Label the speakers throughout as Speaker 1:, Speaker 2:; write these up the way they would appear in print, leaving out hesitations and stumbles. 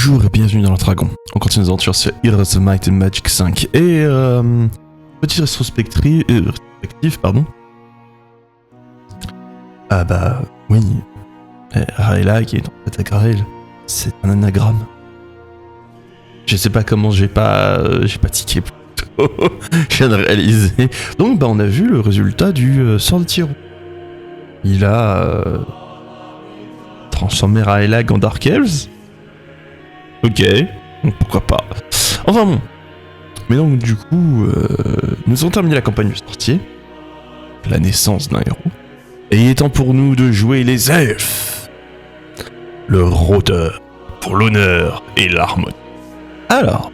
Speaker 1: Bonjour et bienvenue dans le Dragon. On continue nos aventures sur Heroes of Might and Magic 5. Et petite rétrospective, pardon. Ah bah oui, Raela qui est en fait à Grail, c'est un anagramme. Je sais pas comment j'ai pas tiqué plutôt. Je viens de réaliser. Donc bah on a vu le résultat du sort de Tiro. Il a transformé Raela en Dark Elves. Ok, pourquoi pas. Enfin bon. Mais donc du coup, nous avons terminé la campagne du sorcier, la naissance d'un héros, et il est temps pour nous de jouer les elfes. Le rôdeur, pour l'honneur et l'harmonie. Alors,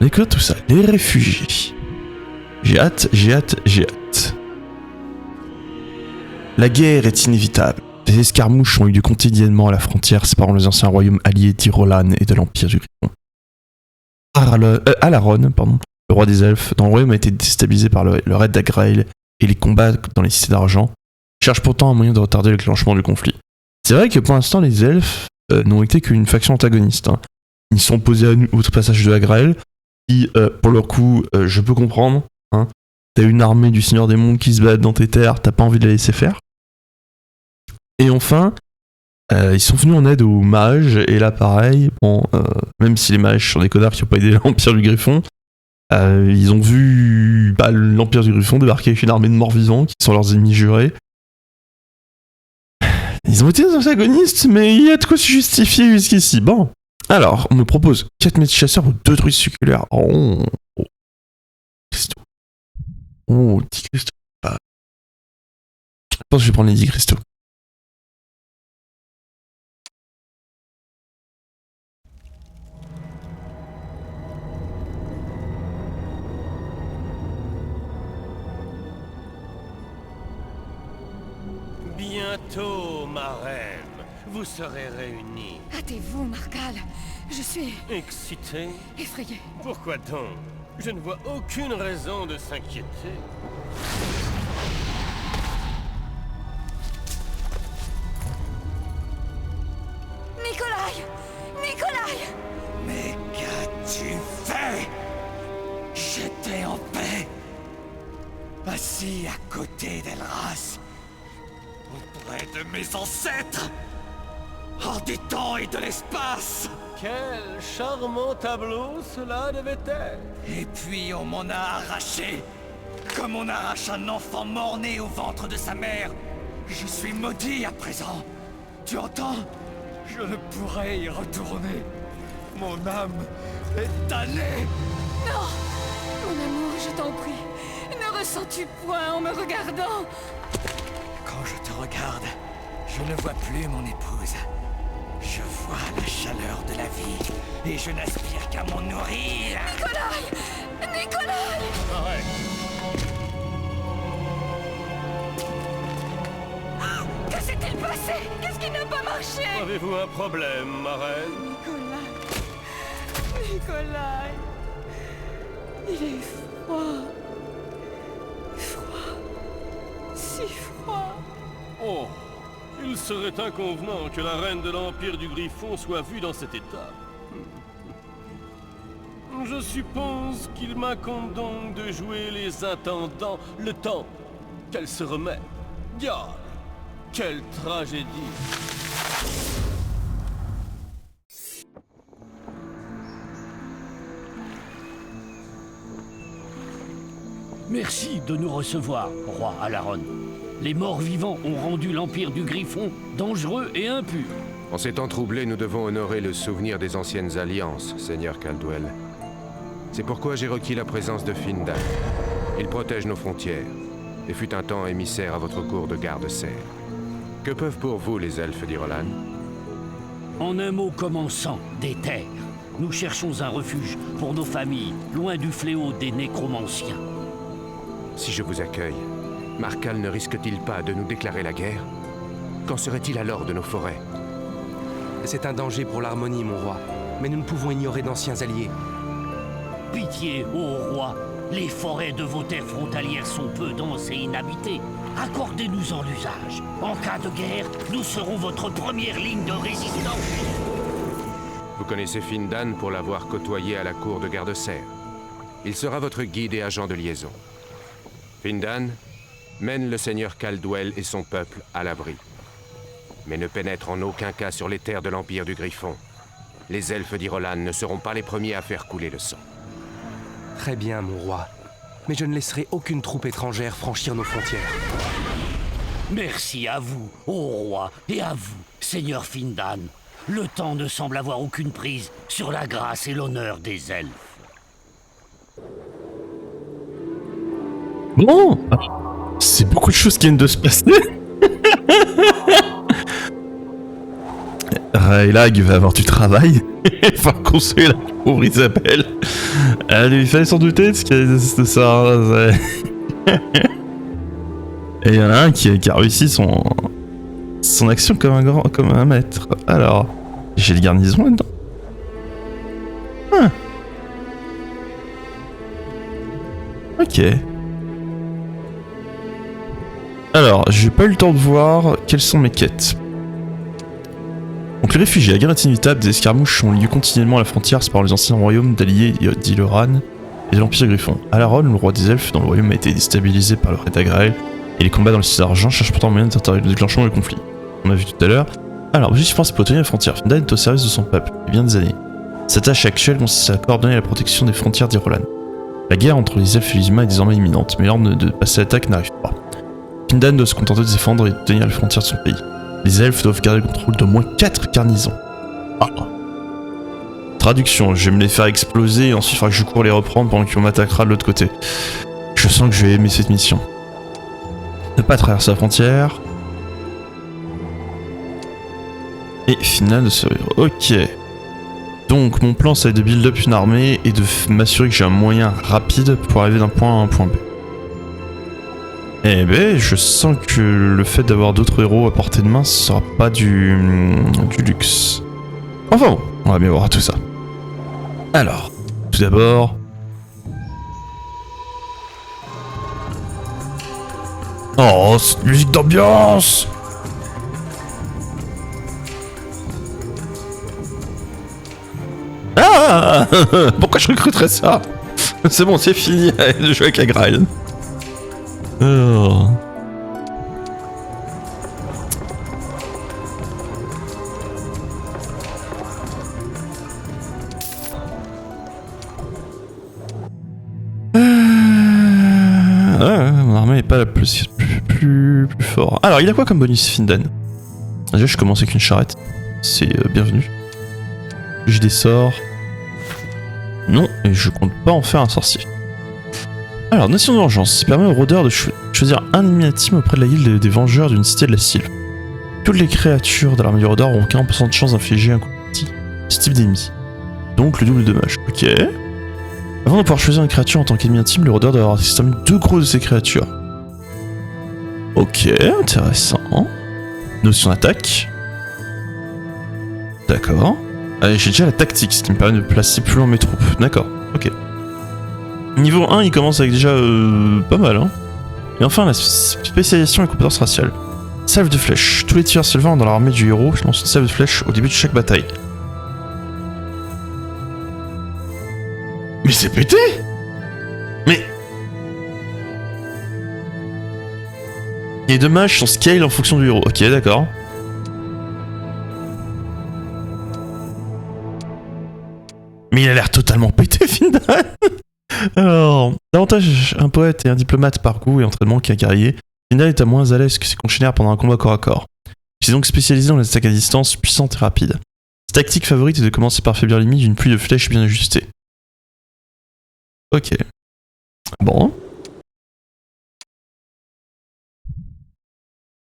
Speaker 1: c'est quoi tout ça? Les réfugiés. J'ai hâte. La guerre est inévitable. Des escarmouches ont eu lieu quotidiennement à la frontière séparant les anciens royaumes alliés d'Irolan et de l'Empire du Griffon. Alaron, le roi des elfes, dont le royaume a été déstabilisé par le raid d'Agrail et les combats dans les cités d'argent, cherche pourtant un moyen de retarder le déclenchement du conflit. C'est vrai que pour l'instant, les elfes n'ont été qu'une faction antagoniste. Hein. Ils sont opposés à nous au passage de Agrail, qui, pour leur coup, je peux comprendre. Hein. T'as une armée du Seigneur des Mondes qui se bat dans tes terres, t'as pas envie de la laisser faire. Et enfin, ils sont venus en aide aux mages, et là pareil, bon, même si les mages sont des connards qui n'ont pas aidé l'Empire du Griffon, ils ont vu l'Empire du Griffon débarquer avec une armée de morts-vivants qui sont leurs ennemis jurés. Ils ont été des antagonistes, mais il y a de quoi se justifier jusqu'ici. Bon, alors, on me propose 4 maîtres chasseurs ou 2 druides succulaires. Oh, cristaux. Oh, 10 cristaux. Je pense que je vais prendre les 10 cristaux.
Speaker 2: Bientôt, ma reine, vous serez réunis.
Speaker 3: Hâtez-vous, Marcal. Je suis
Speaker 2: Excité?
Speaker 3: effrayée.
Speaker 2: Pourquoi donc? Je ne vois aucune raison de s'inquiéter.
Speaker 3: Nikolai! Nikolai!
Speaker 4: Mais qu'as-tu fait? J'étais en paix, assis à côté d'Elras, auprès de mes ancêtres, hors du temps et de l'espace.
Speaker 2: Quel charmant tableau cela devait être!
Speaker 4: Et puis on m'en a arraché, comme on arrache un enfant mort-né au ventre de sa mère. Je suis maudit à présent. Tu entends? Je ne pourrai y retourner. Mon âme est damnée.
Speaker 3: Non! Mon amour, je t'en prie. Ne ressens-tu point en me regardant?
Speaker 4: Quand je te regarde, je ne vois plus mon épouse. Je vois la chaleur de la vie, et je n'aspire qu'à m'en nourrir.
Speaker 3: Nikolai! Nikolai!
Speaker 2: Arrête!
Speaker 3: Que s'est-il passé? Qu'est-ce qui n'a pas marché?
Speaker 2: Avez-vous un problème, ma reine?
Speaker 3: Nikolai... Nikolai... Il est froid... Froid... Si froid...
Speaker 2: Oh! Il serait inconvenant que la reine de l'Empire du Griffon soit vue dans cet état. Je suppose qu'il m'incombe donc de jouer les intendants le temps qu'elle se remet. Diable! Quelle tragédie!
Speaker 5: Merci de nous recevoir, roi Alaron. Les morts vivants ont rendu l'Empire du Griffon dangereux et impur.
Speaker 6: En ces temps troublés, nous devons honorer le souvenir des anciennes alliances, Seigneur Caldwell. C'est pourquoi j'ai requis la présence de Findan. Il protège nos frontières, et fut un temps émissaire à votre cour de garde-serre. Que peuvent pour vous les elfes d'Irolan?
Speaker 5: En un mot commençant, des terres. Nous cherchons un refuge pour nos familles, loin du fléau des nécromanciens.
Speaker 6: Si je vous accueille, Marcal ne risque-t-il pas de nous déclarer la guerre? Qu'en serait-il alors de nos forêts?
Speaker 7: C'est un danger pour l'harmonie, mon roi. Mais nous ne pouvons ignorer d'anciens alliés.
Speaker 5: Pitié, ô roi, les forêts de vos terres frontalières sont peu denses et inhabitées. Accordez-nous-en l'usage. En cas de guerre, nous serons votre première ligne de résistance.
Speaker 6: Vous connaissez Findan pour l'avoir côtoyé à la cour de Gardeserre. Il sera votre guide et agent de liaison. Findan mène le seigneur Caldwell et son peuple à l'abri. Mais ne pénètre en aucun cas sur les terres de l'Empire du Griffon. Les elfes d'Irolan ne seront pas les premiers à faire couler le sang.
Speaker 7: Très bien, mon roi. Mais je ne laisserai aucune troupe étrangère franchir nos frontières.
Speaker 5: Merci à vous, ô roi, et à vous, seigneur Findan. Le temps ne semble avoir aucune prise sur la grâce et l'honneur des elfes.
Speaker 1: Bon, c'est beaucoup de choses qui viennent de se passer. Raylag va avoir du travail. Il va construire la pauvre Isabelle. Il fallait s'en douter de ce qu'il y a de ça. Et il y en a un qui a réussi son action comme un maître. Alors, j'ai le garnison là-dedans. Ah. Ok. Alors, j'ai pas eu le temps de voir quelles sont mes quêtes. Donc les réfugiés, la guerre est inévitable, des escarmouches sont liées continuellement à la frontière séparant les anciens royaumes d'alliés d'Iloran et de l'Empire Griffon. Alaron, le roi des elfes dans le royaume, a été déstabilisé par le raid d'Agrael et les combats dans les cités d'argent cherchent pourtant un moyen d'interdire le déclenchement du conflit. On a vu tout à l'heure. Alors, l'objectif principal pour tenir la frontière, Findan est au service de son peuple, depuis bien des années. Sa tâche actuelle consiste à coordonner la protection des frontières d'Irolan. La guerre entre les elfes et les humains est désormais imminente, mais l'ordre de passer à l'attaque n'arrive pas. Findan doit se contenter de se défendre et de tenir les frontières de son pays. Les elfes doivent garder le contrôle d'au moins 4 garnisons. Ah. Traduction, je vais me les faire exploser et ensuite il faudra que je cours les reprendre pendant qu'on m'attaquera de l'autre côté. Je sens que je vais aimer cette mission. Ne pas traverser la frontière. Et final de survivre. Ok. Donc mon plan c'est de build up une armée et de m'assurer que j'ai un moyen rapide pour arriver d'un point A à un point B. Eh ben, je sens que le fait d'avoir d'autres héros à portée de main, ce sera pas du luxe. Enfin bon, on va bien voir tout ça. Alors, tout d'abord... Oh, cette musique d'ambiance! Ah! Pourquoi je recruterais ça? C'est bon, c'est fini de jouer avec la Grail. Oh. Mon armée est pas la plus fort. Alors, il a quoi comme bonus, Findan? Déjà, je commence avec une charrette. C'est bienvenu. J'ai des sorts. Non, et je compte pas en faire un sorcier. Alors, notion d'urgence, ça permet aux rôdeurs de choisir un ennemi intime auprès de la guilde des vengeurs d'une cité de la Sylve. Toutes les créatures de l'armée du rôdeur ont 40% de chance d'infliger un coup de ce type d'ennemi. Donc le double de dommage. Ok. Avant de pouvoir choisir une créature en tant qu'ennemi intime, le rôdeur doit avoir système 2 gros de ces créatures. Ok, intéressant. Notion d'attaque. D'accord. Allez, j'ai déjà la tactique, ce qui me permet de placer plus loin mes troupes. D'accord, ok. Niveau 1, il commence avec déjà pas mal, hein. Et enfin, la spécialisation et compétences raciales. Salve de flèche. Tous les tireurs sylvains dans l'armée du héros lancent une salve de flèche au début de chaque bataille. Mais c'est pété! Mais... Les dommages sont scale en fonction du héros. Ok, d'accord. Mais il a l'air totalement pété, Findan. Alors, davantage un poète et un diplomate par goût et entraînement qu'un guerrier, Findan est à moins à l'aise que ses congénères pendant un combat corps à corps. Il est donc spécialisé dans les attaques à distance puissantes et rapides. Sa tactique favorite est de commencer par affaiblir l'ennemi d'une pluie de flèches bien ajustée. Ok. Bon.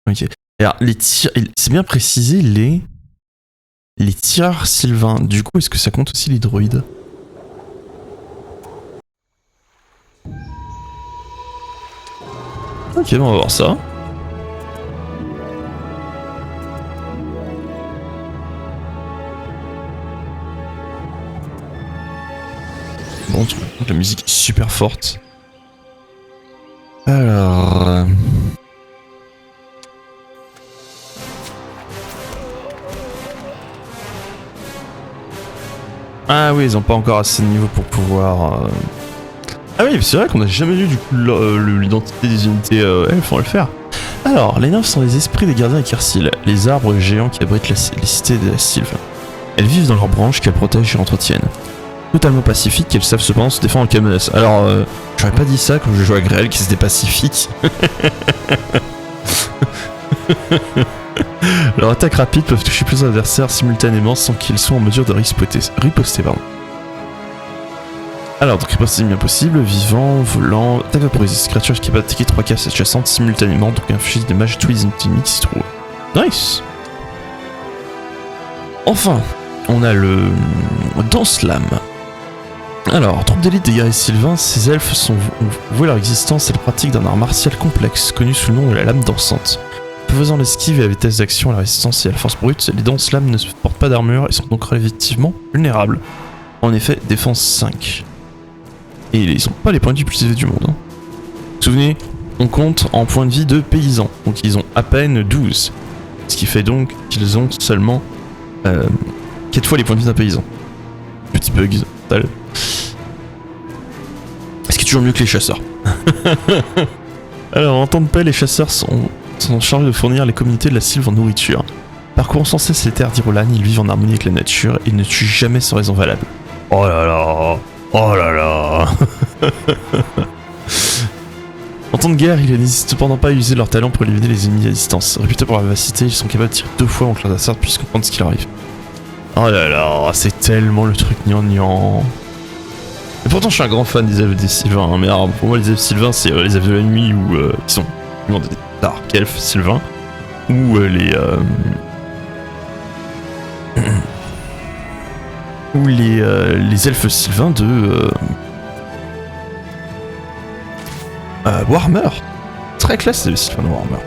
Speaker 1: Ok. Alors, les tirs... C'est bien précisé, les tireurs sylvains. Du coup, est-ce que ça compte aussi les droïdes? Ok, bon, on va voir ça. Bon, la musique est super forte. Alors... Ah oui, ils ont pas encore assez de niveau pour pouvoir... Ah oui, c'est vrai qu'on a jamais vu du coup l'identité des unités elfes, on va le faire. Alors, les nymphes sont les esprits des gardiens d'Icarsil, les arbres géants qui abritent les cités de la Sylve. Elles vivent dans leurs branches qu'elles protègent et entretiennent. Totalement pacifiques, elles savent cependant se défendre en cas de menace. Alors, j'aurais pas dit ça quand je jouais à Grêle, qui c'était pacifique. Leurs attaques rapides peuvent toucher plusieurs adversaires simultanément sans qu'ils soient en mesure de riposter. Alors, donc riposter bien possible, vivant, volant, attaque vaporisée. Cette créature est capable d'attaquer 3 cases adjacentes simultanément, donc inflige des dommages à tous les ennemis qui s'y trouvent. Nice! Enfin, on a le Danse-Lame. Alors, troupe d'élite des guerriers sylvains, ces elfes ont voué leur existence et la pratique d'un art martial complexe, connu sous le nom de la lame dansante. Faisant l'esquive et la vitesse d'action, la résistance et la force brute, les Danse-Lames ne portent pas d'armure et sont donc relativement vulnérables. En effet, défense 5. Et ils n'ont pas les points de vie plus élevés du monde. Hein. Souvenez, on compte en points de vie de paysans, donc ils ont à peine 12. Ce qui fait donc qu'ils ont seulement 4 fois les points de vie d'un paysan. Petit bug total. Ce qui est toujours mieux que les chasseurs. Alors, en temps de paix, les chasseurs sont chargés de fournir les communautés de la Sylve en nourriture. Parcourant sans cesse les terres d'Irolan, ils vivent en harmonie avec la nature et ne tuent jamais sans raison valable. Oh là là! Oh là là. En temps de guerre, ils n'hésitent cependant pas à user leur talent pour éliminer les ennemis à distance. Réputés pour leur vivacité, ils sont capables de tirer 2 fois avant que leurs adversaires puissent comprendre ce qui leur arrive. Oh là là, c'est tellement le truc gnangnan. Et pourtant, je suis un grand fan des elfes des Sylvains, hein, mais alors, pour moi, les elfes Sylvains, c'est les elfes de la nuit ou qui sont des dark elfes Sylvains, ou ou les elfes sylvains de Warhammer. Très classe les sylvains de Warhammer.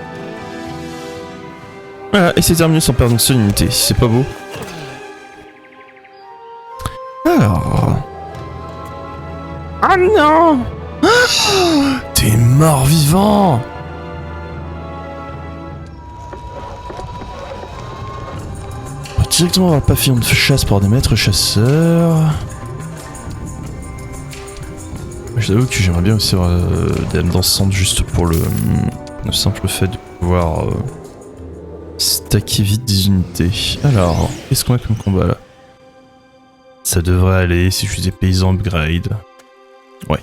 Speaker 1: Voilà, et c'est terminé sans perdre une seule unité, c'est pas beau. Alors... Ah non. T'es mort vivant. Directement vers le pavillon de chasse pour des maîtres chasseurs. Je t'avoue que j'aimerais bien aussi avoir des lames dansantes juste pour le simple fait de pouvoir stacker vite des unités. Alors, qu'est-ce qu'on a comme combat là? Ça devrait aller si je faisais paysan upgrade. Ouais,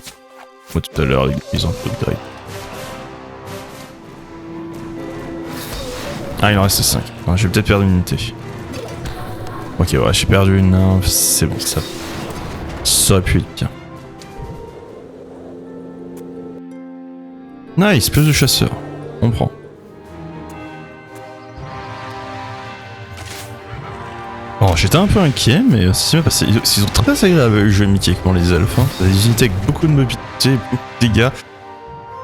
Speaker 1: moi tout à l'heure avec des paysans upgrade. Ah, il en reste 5. Enfin, je vais peut-être perdre une unité. Ok, ouais, j'ai perdu une nymphe, c'est bon, ça aurait pu être bien. Nice, plus de chasseurs, on prend. Bon, j'étais un peu inquiet, mais ça s'est bien passé. Ils sont très agréables à jouer mythiquement les elfes. Hein. C'est des unités avec beaucoup de mobilité, beaucoup de dégâts.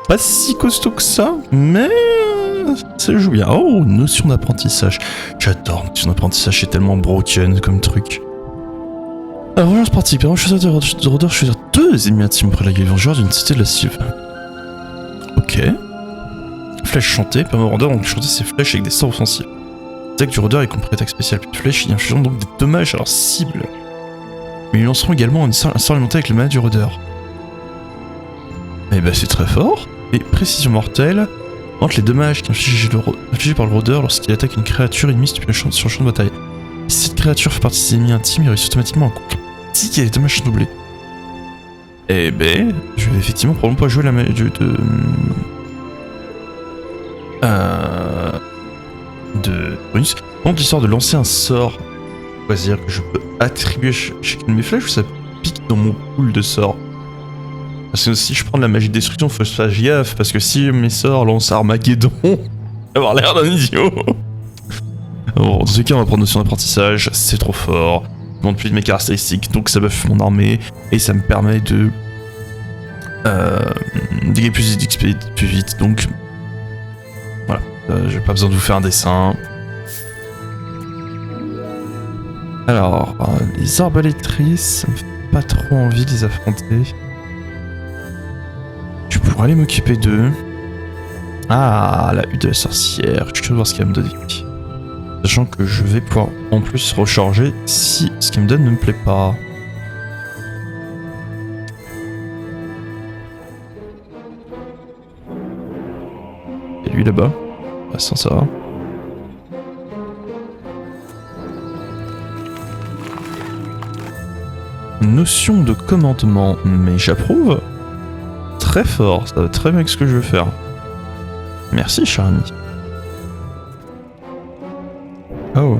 Speaker 1: Pas si costaud que ça, mais ça joue bien. Oh, notion d'apprentissage. J'adore notion d'apprentissage, c'est tellement broken comme truc. Alors, rejoins ce parti. Permet au chasseur de rôdeur choisir 2 ennemis intimes près de la gueule vengeur d'une cité de la Sylve. Ok. Flèche chantée. Permet au rôdeur de chanter ses flèches avec des sorts offensifs. L'attaque du rôdeur, y compris attaque spéciale puis de flèche, y infligeant donc des dommages à leur cible. Mais ils lanceront également un sort alimenté avec le mana du rôdeur. Eh ben, c'est très fort. Et précision mortelle. Entre les dommages infligés par le rôdeur lorsqu'il attaque une créature ennemie sur le champ de bataille. Si cette créature fait partie de ses ennemis intimes, il réussit automatiquement un coup critique et les dommages sont doublés. Eh ben, je vais effectivement probablement pas jouer la magie de bonus. Par contre, l'histoire de lancer un sort, c'est-à-dire que je peux attribuer chacune de mes flèches ou ça pique dans mon pool de sorts. Parce que si je prends de la magie de destruction, faut que je fasse gaffe, parce que si mes sorts lancent Armageddon, je vais avoir l'air d'un idiot. Bon, dans ce cas, on va prendre notion d'apprentissage, c'est trop fort. Je monte plus de mes caractéristiques, donc ça buff mon armée, et ça me permet de dégager plus d'XP plus vite, donc voilà. J'ai pas besoin de vous faire un dessin. Alors, les arbalétrices, ça me fait pas trop envie de les affronter. Je pourrais aller m'occuper d'eux. Ah, la hutte de la sorcière. Je vais voir ce qu'elle me donne. Sachant que je vais pouvoir en plus recharger si ce qu'elle me donne ne me plaît pas. là-bas. Ah, ça va. Notion de commandement, mais j'approuve. Très fort, ça va très bien avec ce que je veux faire. Merci, cher ami. Oh.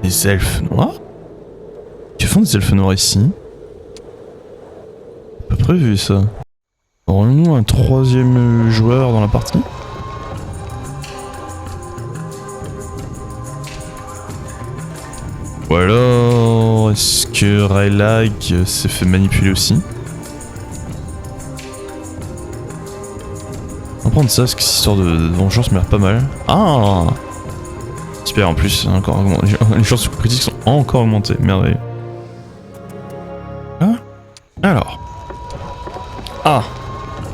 Speaker 1: Des elfes noirs? Que font des elfes noirs ici? Pas prévu ça. Aurions-nous un troisième joueur dans la partie? Ou alors, est-ce que Raylag s'est fait manipuler aussi? On va prendre ça, parce que cette histoire de vengeance m'a l'air pas mal. Ah! Super, en plus, encore, les chances critiques sont encore augmentées, merveilleux. Ah? Alors. Ah!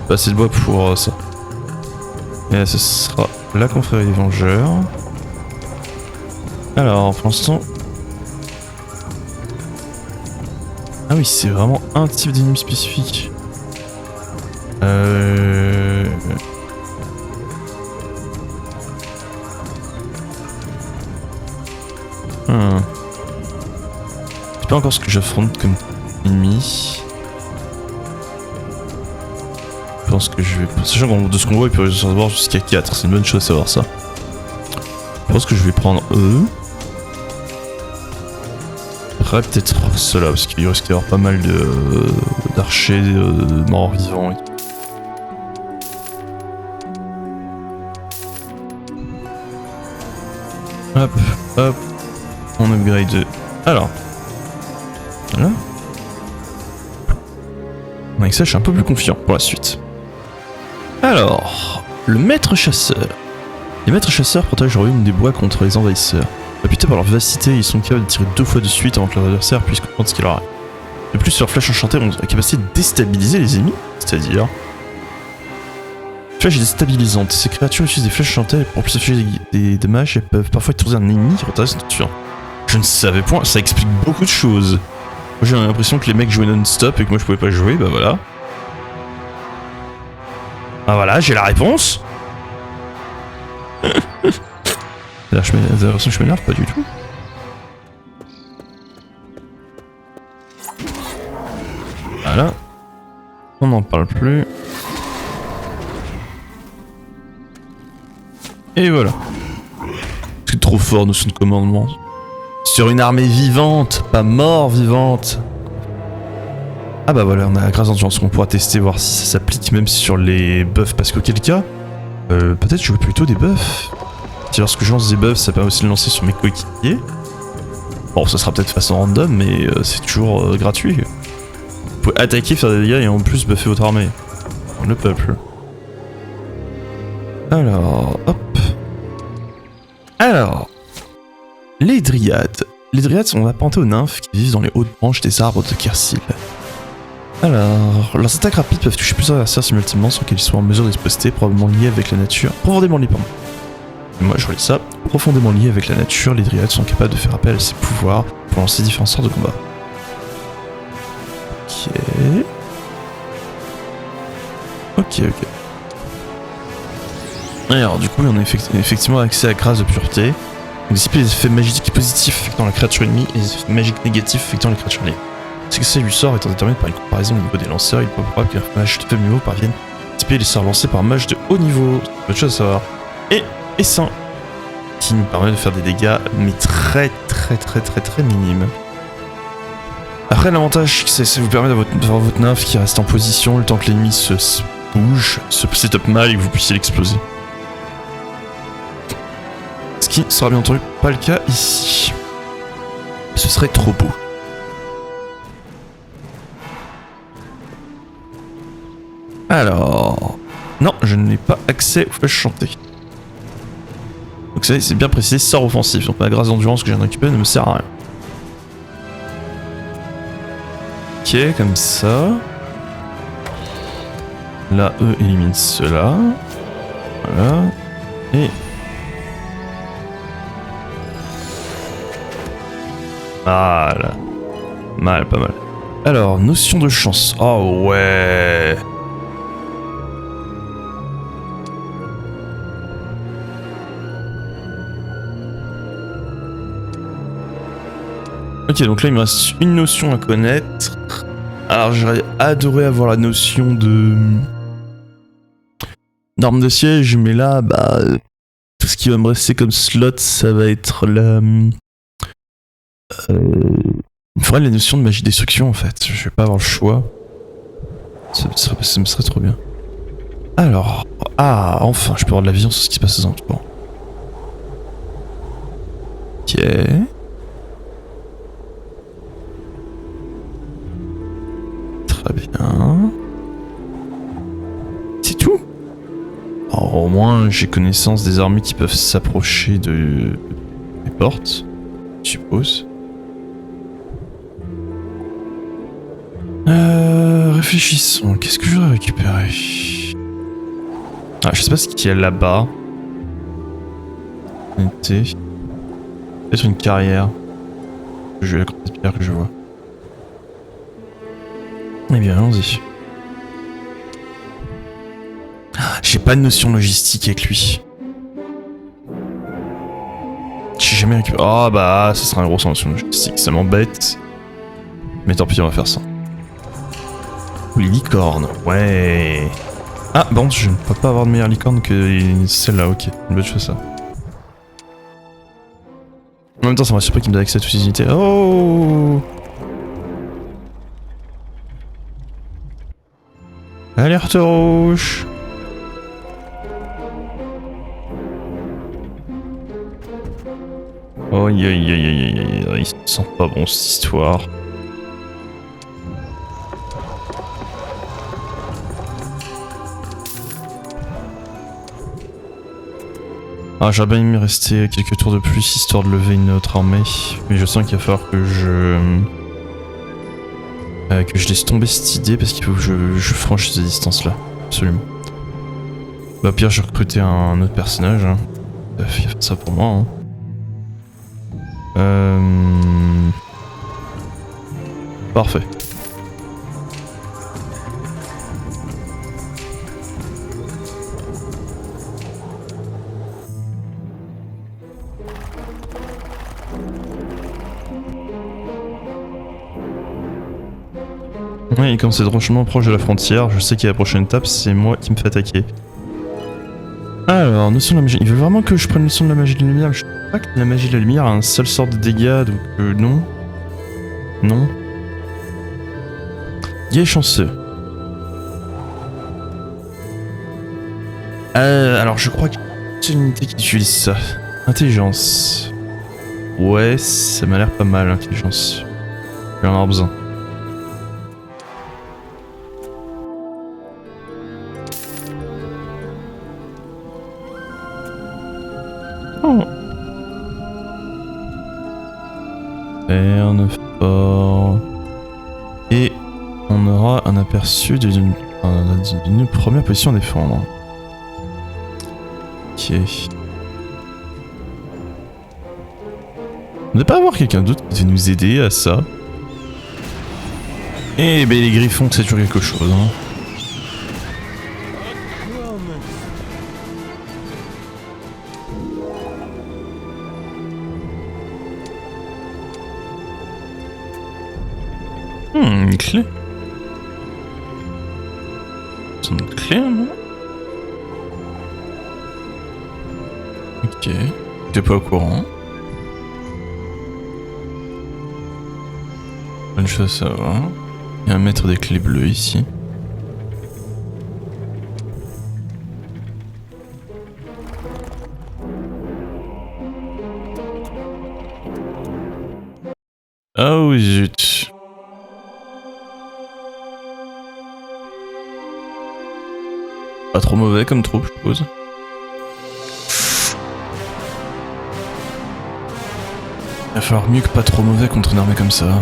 Speaker 1: Pas assez de bois pour ça. Et là, ce sera la confrérie des vengeurs. Alors, pour l'instant... Ah oui, c'est vraiment un type d'ennemi spécifique. Je sais pas encore ce que j'affronte comme ennemi. Je pense que je vais... Sachant que de ce qu'on voit, il peut se savoir jusqu'à 4. C'est une bonne chose de savoir ça. Je pense que je vais prendre eux. Après, peut-être ceux-là, parce qu'il risque d'y avoir pas mal d'archers morts vivants et tout. Hop, hop. On upgrade. Alors. Voilà. Avec ça, je suis un peu plus confiant pour la suite. Alors, le maître chasseur. Les maîtres chasseurs protègent le royaume des bois contre les envahisseurs. Réputés par leur vivacité, ils sont capables de tirer 2 fois de suite avant que leur adversaire puisse comprendre ce qu'il leur arrive. De plus, leurs flèches enchantées ont la capacité de déstabiliser les ennemis, c'est-à-dire... Flèche déstabilisante. Ces créatures utilisent des flèches enchantées pour plus afficher des dommages et peuvent parfois étourdir un ennemi qui retarde son tueur. Je ne savais point, ça explique beaucoup de choses. Moi j'ai l'impression que les mecs jouaient non-stop et que moi je pouvais pas jouer, bah voilà. Ah voilà, j'ai la réponse. Là, je m'énerve pas du tout. Voilà. On n'en parle plus. Et voilà. C'est trop fort, notion de commandement. Sur une armée vivante, pas mort vivante. Ah bah voilà, on a la grâce d'endurance qu'on pourra tester, voir si ça s'applique même sur les buffs. Parce qu'auquel cas, peut-être jouer plutôt des buffs. Si lorsque je lance des buffs, ça permet aussi de lancer sur mes coéquipiers. Bon, ça sera peut-être façon random, mais c'est toujours gratuit. Vous pouvez attaquer, faire des dégâts et en plus buffer votre armée. Le peuple. Alors, hop. Alors, les dryades. Les dryades sont apparentés aux nymphes qui vivent dans les hautes branches des arbres de Kersil. Alors, leurs attaques rapides peuvent toucher plusieurs adversaires simultanément sans qu'ils soient en mesure de se poster, probablement liés avec la nature. Profondément liés, pardon. Moi je relis ça. Profondément liés avec la nature, les dryades sont capables de faire appel à ses pouvoirs pour lancer différentes sortes de combats. Ok. Alors du coup on a effectivement accès à la grâce de pureté. Donc dissiper les effets magiques positifs affectant la créature ennemie et les effets magiques négatifs affectant les créatures alliées. Ce que c'est du sort étant déterminé par une comparaison au niveau des lanceurs, il est pas probable que les mages de faible niveau parviennent à dissiper les sorts lancés par un mage de haut niveau. C'est une bonne chose à savoir. Et ça, qui nous permet de faire des dégâts, mais très minimes. Après l'avantage, c'est que ça vous permet d'avoir votre nymphe qui reste en position le temps que l'ennemi se bouge, se set-up mal et que vous puissiez l'exploser. Ce qui sera bien entendu pas le cas ici. Ce serait trop beau. Alors... Non, je n'ai pas accès aux flèches chantées. Donc c'est bien précisé, sort offensif. Donc ma grâce d'endurance que j'ai récupérée ne me sert à rien. Ok, comme ça. Là, eux éliminent cela. Voilà. Et... Voilà. Mal, pas mal. Alors, notion de chance. Oh ouais. Ok, donc là il me reste une notion à connaître. Alors j'aurais adoré avoir la notion de d'arme de siège, mais là, bah, tout ce qui va me rester comme slot, ça va être la... Il me faudrait la notion de magie destruction en fait. Je vais pas avoir le choix. Ça me serait trop bien. Alors... Ah, enfin, je peux avoir de la vision sur ce qui se passe aux alentours. Ok... Très bien. C'est tout. Alors, au moins, j'ai connaissance des armées qui peuvent s'approcher des portes, je suppose. Réfléchissons. Qu'est-ce que je dois récupérer? Ah, je sais pas ce qu'il y a là-bas. Peut-être une carrière. Je vais la grosse pierre que je vois. Eh bien, allons-y. J'ai pas de notion logistique avec lui. J'ai jamais récupéré. Ah bah, ça sera un gros sans notion logistique. Ça m'embête. Mais tant pis, on va faire ça. Les licornes, ouais. Ah bon, je ne peux pas avoir de meilleure licorne que celle-là, ok. Une bonne chose ça. En même temps, ça me rassure pas qu'il me donne accès à toutes ces unités. Oh! Alerte rouge! Oh, il se sent pas bon cette histoire. Ah, j'aurais bien aimé rester quelques tours de plus histoire de lever une autre armée, mais je sens qu'il va falloir que je laisse tomber cette idée parce qu'il faut que je franchisse ces distances là, absolument. Bah, au pire, j'ai recruté un autre personnage, hein. Il va faire ça pour moi, hein. Parfait. Oui, et comme c'est drôlement proche de la frontière, je sais qu'à la prochaine étape, c'est moi qui me fais attaquer. Alors, notion de la magie. Il veut vraiment que je prenne notion de la magie de la lumière, mais je sais pas que la magie de la lumière a un seul sort de dégâts, donc non. Non. Il est chanceux. Alors je crois que c'est une unité qui utilise ça. Intelligence. Ouais, ça m'a l'air pas mal, intelligence. Je vais en avoir besoin. Oh. Ferne fort. Et on aura un aperçu d'une première position à défendre. Ok. On ne pas avoir quelqu'un d'autre qui va nous aider à ça. Eh ben les griffons, c'est toujours quelque chose, hein. Une clé. C'est une clé, non? Ok. T'es pas au courant. Bonne chose à savoir. Il y a un maître des clés bleues ici. Oh zut. Pas trop mauvais comme troupe, je suppose. Il va falloir mieux que pas trop mauvais contre une armée comme ça.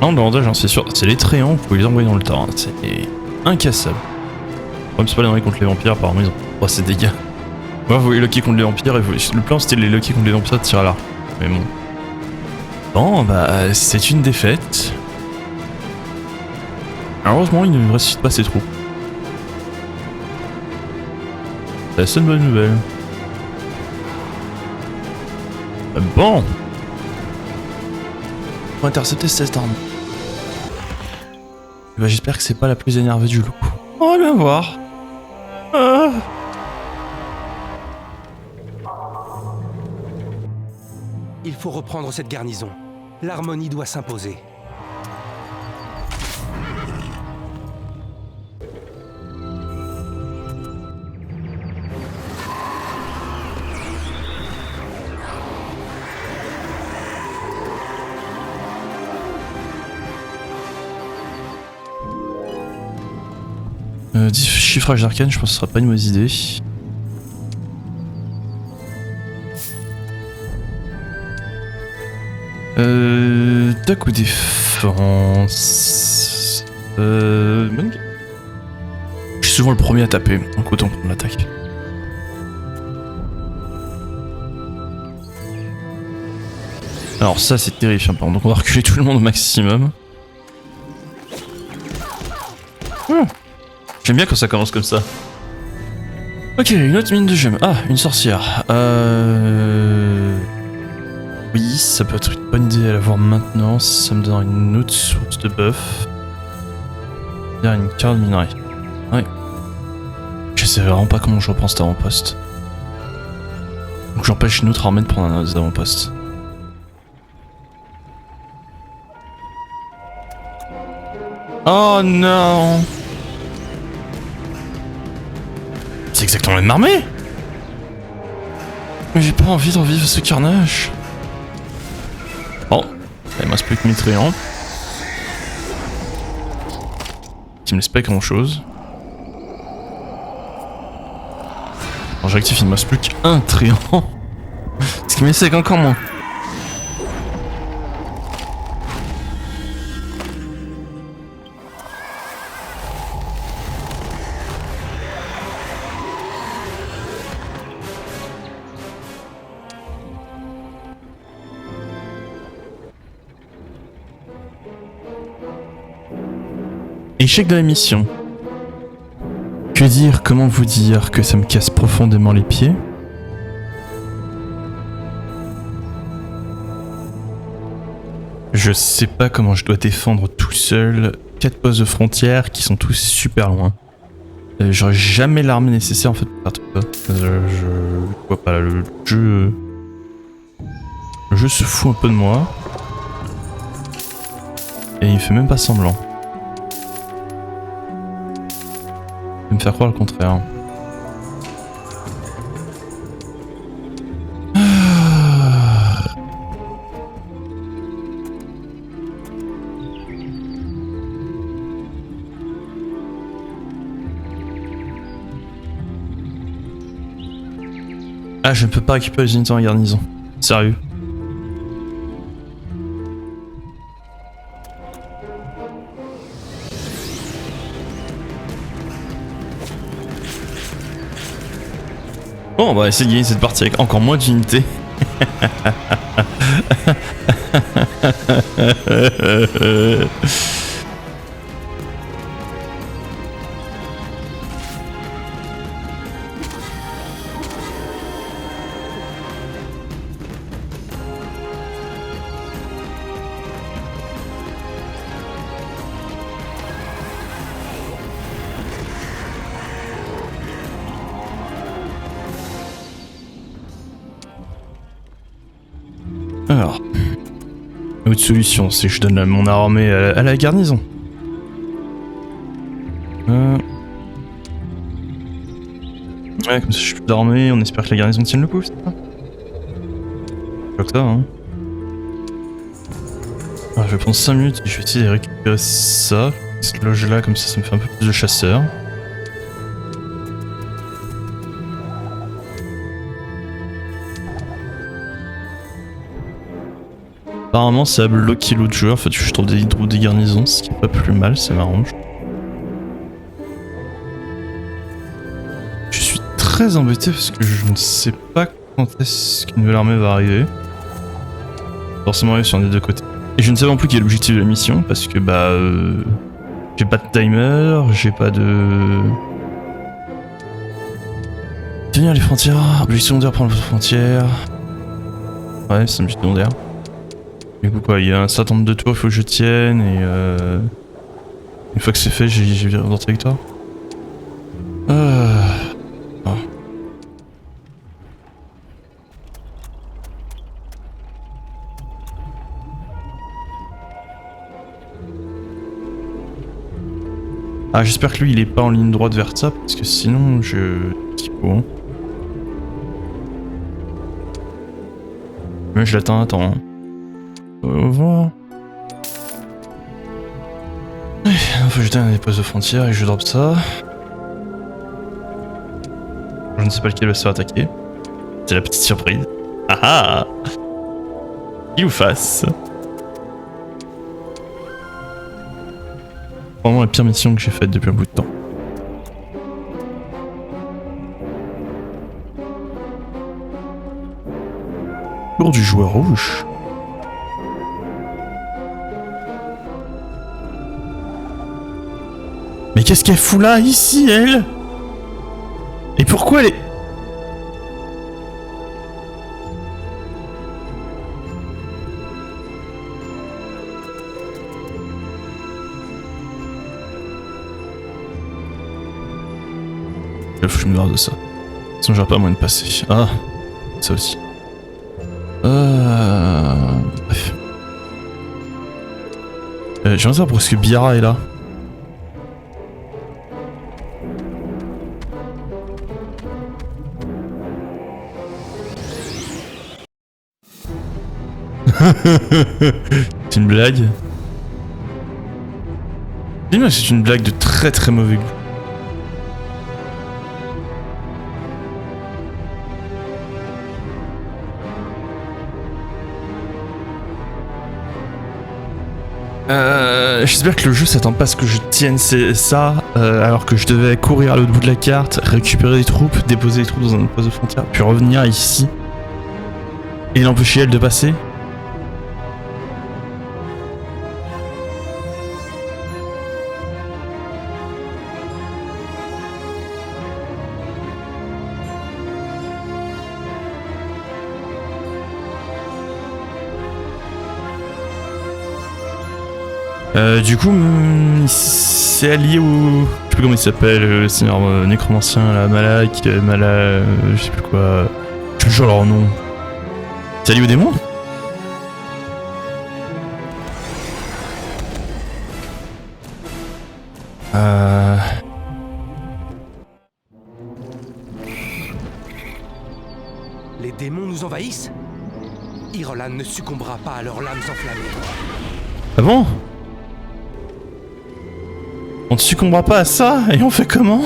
Speaker 1: Non, le bandage, j'en suis sûr. C'est les tréants, vous pouvez les envoyer dans le tas. Hein. C'est incassable. Comme c'est pas les envoyer contre les vampires, apparemment ils ont pas assez de dégâts. Ouais, vous voyez Lucky contre les vampires, et le plan c'était les Lucky contre les vampires de tirer à l'arc. Mais bon. Bon, bah, c'est une défaite. Heureusement, il ne me ressuscite pas ses troupes. C'est la seule bonne nouvelle. Bon. Pour intercepter cette arme. Bah, j'espère que c'est pas la plus énervée du lot. On va bien voir. Ah.
Speaker 7: Il faut reprendre cette garnison. L'harmonie doit s'imposer.
Speaker 1: Chiffrage d'arcane, je pense que ce sera pas une mauvaise idée. Attaque ou défense. Bonne... Je suis souvent le premier à taper, donc autant prendre l'attaque. Alors ça c'est terrifiant, par contre. Donc on va reculer tout le monde au maximum. J'aime bien quand ça commence comme ça. Ok, une autre mine de gemmes. Ah, une sorcière. Oui, ça peut être une bonne idée à l'avoir maintenant. Ça me donne une autre source de buff. Derrière une carte de minerai. Ouais. Je sais vraiment pas comment je reprends cet avant-poste. Donc j'empêche une autre armée de prendre un avant-poste. Oh non! C'est exactement la même armée! Mais j'ai pas envie d'en vivre ce carnage. Bon, il me reste plus que mes tréants. Qui me laisse pas grand chose. Alors j'active, il me reste plus qu'un tréant. Ce qui me laisse encore moins. Échec de la mission. Que dire, comment vous dire que ça me casse profondément les pieds? Je sais pas comment je dois défendre tout seul 4 postes de frontières qui sont tous super loin. J'aurais jamais l'armée nécessaire en fait pour faire tout ça. Je vois pas là, le jeu se fout un peu de moi. Et il fait même pas semblant. Me faire croire le contraire. Ah, je ne peux pas récupérer les unités en garnison. Sérieux. Bon, on va essayer de gagner cette partie avec encore moins d'unités. Alors, autre solution, c'est que je donne mon armée à la garnison. Ouais, comme ça je suis plus d'armée, on espère que la garnison tienne le coup, c'est ça? Je crois que ça, hein. Alors, je vais prendre 5 minutes et je vais essayer de récupérer ça, cette loge là, comme ça me fait un peu plus de chasseurs. Apparemment ça a bloqué l'autre joueur, en fait je trouve des troupes des garnisons, ce qui est pas plus mal, ça m'arrange. Je suis très embêté parce que je ne sais pas quand est-ce qu'une nouvelle armée va arriver. Forcément arriver sur les deux côtés. Et je ne sais pas non plus quel est l'objectif de la mission parce que j'ai pas de timer, j'ai pas de... Tenir les frontières, objectif secondaire prendre les frontières. Ouais, c'est un objectif secondaire. Du coup quoi, il y a un certain nombre de tours, il faut que je tienne et une fois que c'est fait, j'ai viré dans victoire. Ah, j'espère que lui il est pas en ligne droite vers ça parce que sinon je... Bon. Mais je l'attends, attends. Au revoir. Faut jeter un dépôt de frontière et je drop ça. Je ne sais pas lequel va se faire attaquer. C'est la petite surprise. Ah ah! Qui ou face? Vraiment la pire mission que j'ai faite depuis un bout de temps. Tour du joueur rouge. Mais qu'est-ce qu'elle fout là, ici, elle? Et pourquoi elle est... Il faut que je me barre de ça. Sinon j'aurai pas moyen de passer. Ah, ça aussi. Bref. J'aimerais savoir pourquoi est-ce que Biara est là. C'est une blague. Dis-moi que c'est une blague de très très mauvais goût. J'espère que le jeu s'attend pas à ce que je tienne ça alors que je devais courir à l'autre bout de la carte, récupérer des troupes, déposer les troupes dans un poste de frontière, puis revenir ici et l'empêcher elle de passer. Du coup, c'est allié au... Je sais plus comment il s'appelle, le seigneur nécromancien, la Malak, je sais plus quoi... Je jure leur nom. C'est allié au démon?
Speaker 7: Les démons nous envahissent? Irolan ne succombera pas à leurs lames enflammées.
Speaker 1: Ah bon? On ne succombera pas à ça? Et on fait comment?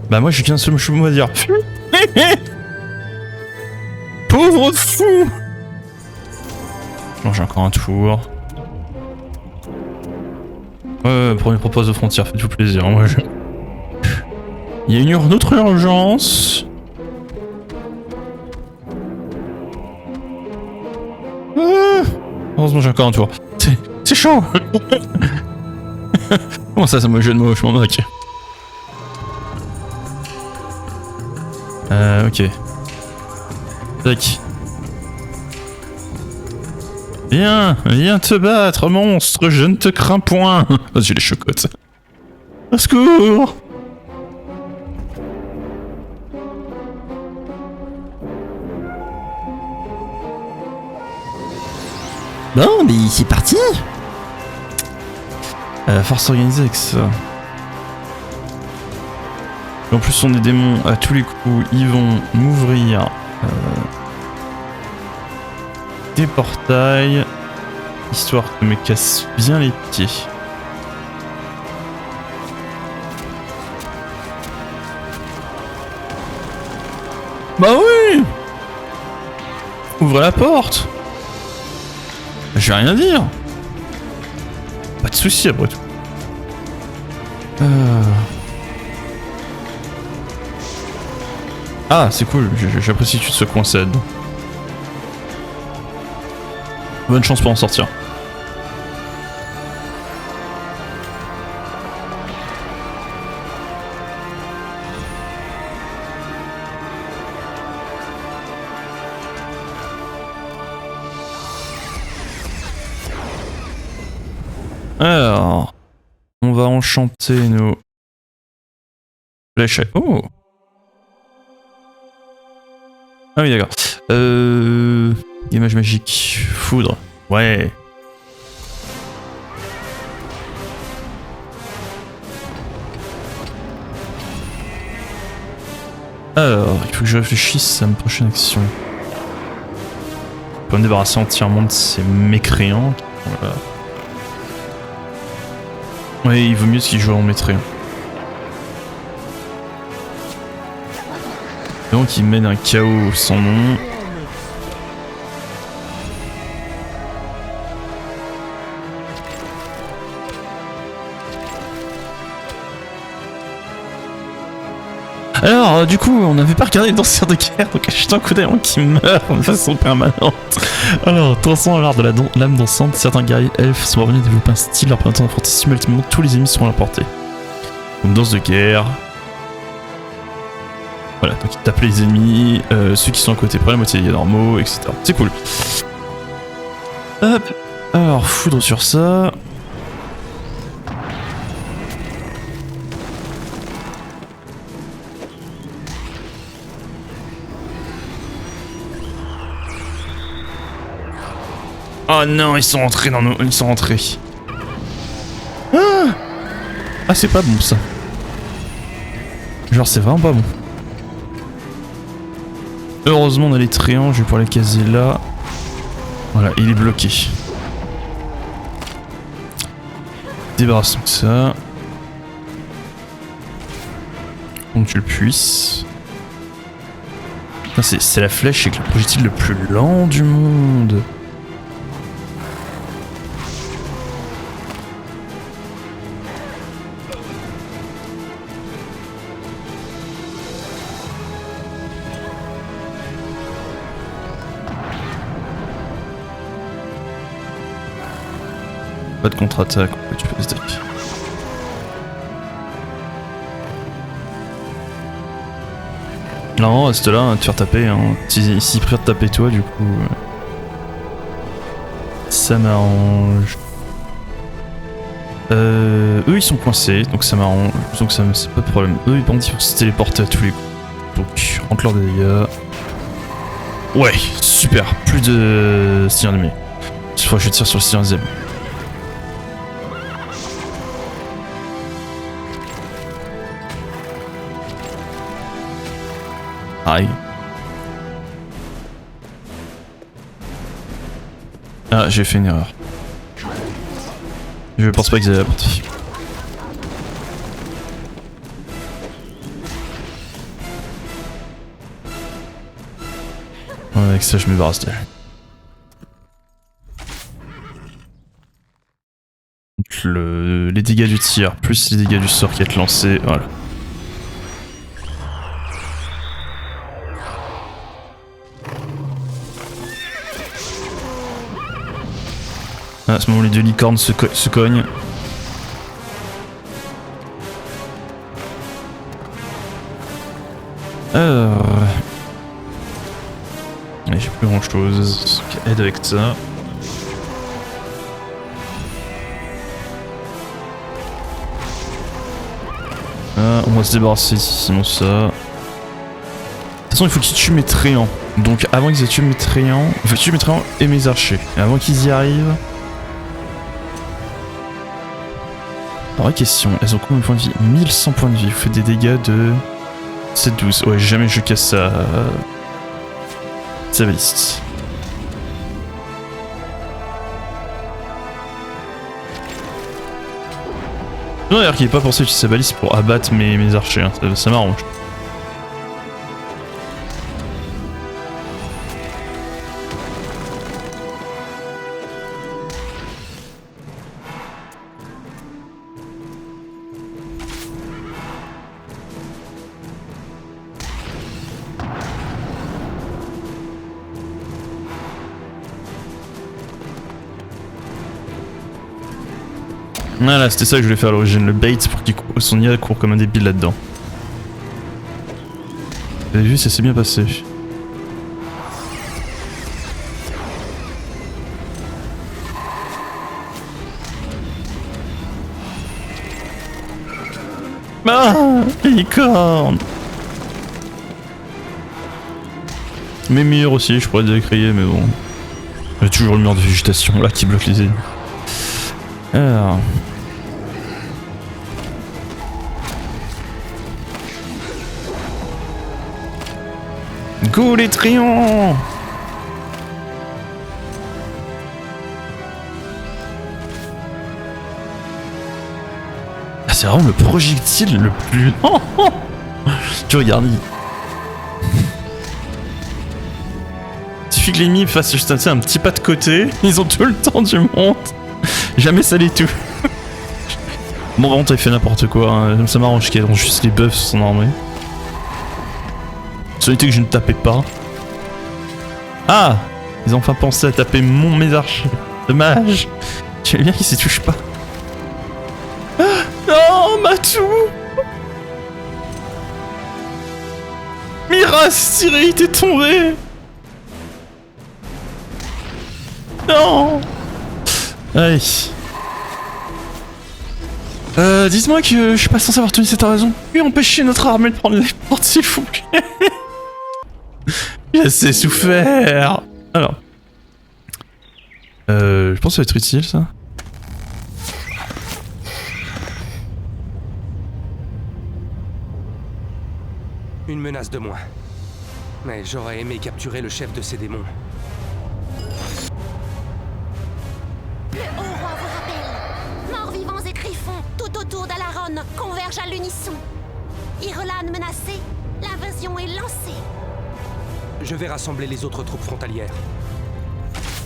Speaker 1: Bah moi j'ai qu'un seul mot à dire. Pauvre fou! Non, j'ai encore un tour. Premier propose de frontière, faites-vous plaisir. Moi, il y a une autre urgence. Heureusement, j'ai encore un tour. C'est chaud. Comment ça me jeu de mots, je m'en moque. Ok. Tac. Viens te battre, monstre, je ne te crains point. Oh, j'ai les chocottes. Au secours. Bon, mais c'est parti. Force organisée avec ça. En plus, on est des démons à tous les coups, ils vont m'ouvrir des portails. histoire de me casse bien les pieds. Bah oui! Ouvre la porte! Je vais rien dire! Pas de soucis après tout. Ah, c'est cool, j'apprécie que tu te sois coincé là-dedans. Bonne chance pour en sortir. Alors, on va enchanter nos flèches. Oh! Ah oui, d'accord. Image magique. Foudre. Ouais. Alors, il faut que je réfléchisse à ma prochaine action. Pour me débarrasser entièrement de ces mécréants. Voilà. Ouais, il vaut mieux s'ils jouent en mécréant. Donc il mène un chaos sans nom. Alors, du coup, on n'avait pas regardé le danseur de guerre, donc je un coup d'œil avant qu'il meurt de façon permanente. Alors, transcendant l'art de la lame dansante, certains guerriers elfes sont parvenus à développer un style leur permettant d'affronter simultanément tous les ennemis seront à la portée. Donc, danse de guerre. Voilà, donc ils tapent les ennemis, ceux qui sont à côté prennent la moitié des normaux, etc. C'est cool. Hop, alors foudre sur ça. Oh non, ils sont rentrés dans nos... Ils sont rentrés. Ah, c'est pas bon ça. Genre c'est vraiment pas bon. Heureusement on a les tréants, je vais pouvoir les caser là. Voilà, il est bloqué. Débarrassons de ça. Donc tu le puisses. C'est la flèche avec le projectile le plus lent du monde. Pas de contre-attaque, tu peux se taper. Non, reste là, te faire taper. Hein. S'ils préfèrent te taper toi, du coup... ça m'arrange. Eux, ils sont coincés, donc ça m'arrange. Donc ça c'est pas de problème. Eux, ils vont se téléporter à tous les coups. Donc, rentre leur dégâts. Ouais, super. Plus de style ennemi. Cette fois, je tire sur le style ennemi. Aïe. Ah, j'ai fait une erreur. Je pense pas qu'ils aient la partie. Ouais, avec ça, je me débarrasse d'elle. Donc les dégâts du tir, plus les dégâts du sort qui est lancé, voilà. À ce moment, les deux licornes se cognent. Alors... j'ai plus grand chose qui aide avec ça. Ah, on va se débarrasser sinon ça. De toute façon, il faut qu'ils tuent mes tréants. Donc avant qu'ils aient tué mes tréants, il faut tuer mes tréants et mes archers. Et avant qu'ils y arrivent... Vraie question, elles ont combien de points de vie? 1100 points de vie, vous faites des dégâts de 7-12. Ouais, jamais je casse sa baliste. Non, d'ailleurs, qu'il ait pas pensé utiliser sa balise pour abattre mes archers, hein. Ça m'arrange. Voilà, c'était ça que je voulais faire à l'origine, le bait pour qu'il son IA court comme un débile là-dedans. Vous avez vu, ça s'est bien passé. Ah, licorne. Mais murs aussi, je pourrais décrier, mais bon. Il y a toujours le mur de végétation là qui bloque les ennemis. Alors... Go les trions! Ah, c'est vraiment le projectile le plus... Oh, oh. Tu regardes. Il suffit que l'ennemi fasse juste un petit pas de côté, ils ont tout le temps du monde. Jamais ça les tout. Bon, vraiment, t'avais fait n'importe quoi, hein. Ça m'arrange qu'il y ait juste les buffs sur son armée. Celui que je ne tapais pas. Ah! Ils ont enfin pensé à taper mes archers. Dommage. J'aime bien qu'ils s'y touchent pas. Ah, non, Matou! Miras, tiré, il t'est tombé! Non! Allez. Dites-moi que je suis pas censé avoir tenu cette raison. Et empêcher notre armée de prendre les portes, s'il vous plaît. J'ai assez souffert. Alors. Je pense que ça va être utile, ça.
Speaker 7: Une menace de moins. Mais j'aurais aimé capturer le chef de ces démons.
Speaker 8: Le haut roi vous rappelle. Morts vivants et griffons, tout autour d'Alaron, convergent à l'unisson. Irulan menacé, l'invasion est lancée.
Speaker 7: Je vais rassembler les autres troupes frontalières.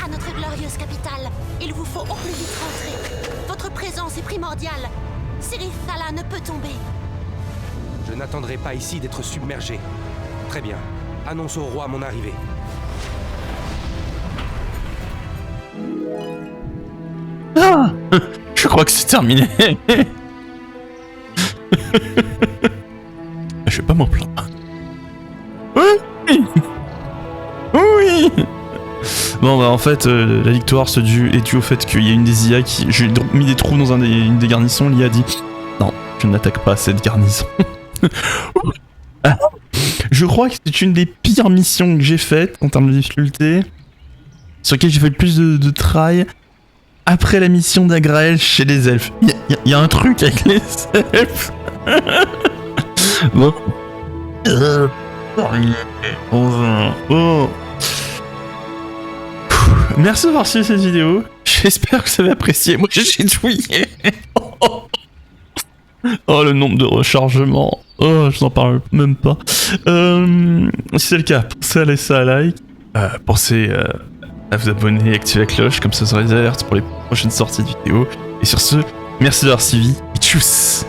Speaker 8: À notre glorieuse capitale, il vous faut au plus vite rentrer. Votre présence est primordiale. Sirith Thala ne peut tomber.
Speaker 7: Je n'attendrai pas ici d'être submergé. Très bien. Annonce au roi mon arrivée.
Speaker 1: Ah, je crois que c'est terminé. Je vais pas m'en plaindre. Oui. Oui. Bon bah en fait la victoire est due au fait qu'il y a une des IA qui... J'ai mis des trous dans une des garnisons, l'IA a dit non, je n'attaque pas cette garnison. Je crois que c'est une des pires missions que j'ai faites en termes de difficulté, sur lesquelles j'ai fait le plus de try après la mission d'Agrael chez les elfes. Il y a un truc avec les elfes. Bon. Oh. Merci d'avoir suivi cette vidéo. J'espère que vous avez apprécié. Moi j'ai douillé. Oh le nombre de rechargements. Oh je n'en parle même pas. Si c'est le cas, pensez à laisser un like. Pensez à vous abonner et activer la cloche. Comme ça vous aurez des alertes pour les prochaines sorties de vidéos. Et sur ce, merci d'avoir suivi. Et tchuss.